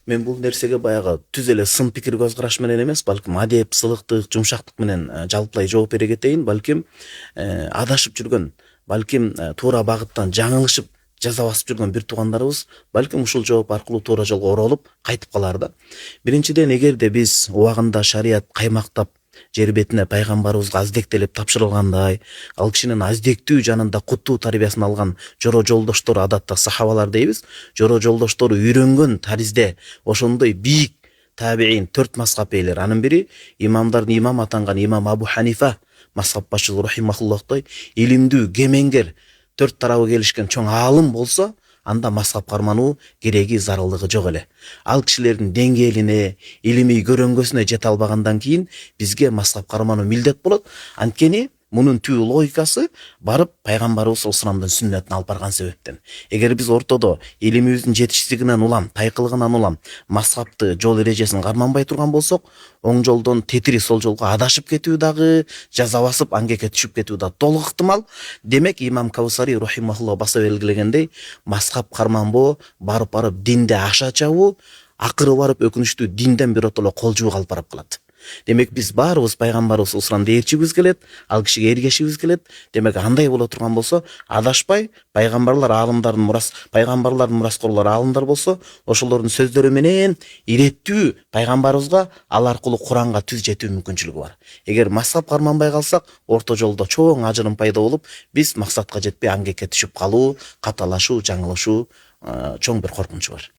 Мен бул нерсеге баягы түз эле сын пикир көз караш менен эмес, балким адеп, сылыктык, жумшактык менен жалпылай жооп бере кетейин. Балким адашып жүргөн, балким туура багыттан жаңылышып жаза басып жүргөн бир туугандарыбыз балким ушул жооп аркылуу туура жолго оролуп кайтып калар да. Биринчиден, эгерде биз убагында шарият каймактап жер бетине пайгамбарыбызга аздектелип тапшырылгандай, ал кишинин аздектүү жанында куттуу тарбиясын алган жоро жолдоштору, адатта сахабалар дейбиз, жоро жолдоштору үйрөнгөн таризде ошондой бийик табиин 4 мазхаб ээлери, анын бири имамдардын имам атанган имам Абу Ханифа мазхаб башчысы рахимахуллахтой илимдүү, кемеңгер, 4 тарабы келишкен чоң аалым болсо, анда мазхаб кармануу кереги, зарылдыгы жок эле. Ал кишилердин деңгээлине, илимий көрөңгөсүнө жете албагандан кийин бизге мазхаб кармануу милдет болот. Анткени мунун түбү логикасы барып пайгамбарыбыз саллаллаху алейхи сүннөтүн алып барган себептен. Эгер биз ортодо илимибиздин жетишсиздигинен улам, тайкылыгынан улам мазхабты, жол эрежесин карманбай турган болсок, оң жолдон тетири сол жолго адашып кетүү дагы, жаза басып ангекке түшүп кетүү да толук ыктымал. Демек имам Каусари рахимахуллах баса белгилегендей, мазхаб карманбоо барып динде аша чабуу, акыры барып өкүнүчтүү динден биротоло кол жууга алып барып калат. Демек биз баарыбыз пайгамбарыбыз саллаллаху алейхи ээрчигибиз келет, ал кишиге эргешибиз келет. Демек андай боло турган болсо, адашпай пайгамбарлардын мураскорлору аалымдар болсо, ошолордун сөздөрү менен иреттүү пайгамбарыбызга, ал аркылуу Куранга түз жетүү мүмкүнчүлүгү бар. Эгер мазхаб карманбай калсак, орто жолдо чоң ажырым пайда болуп, биз максатка жетпей ангекке түшүп калуу, каталашуу, жаңылышуу чоң бир коркунучу бар.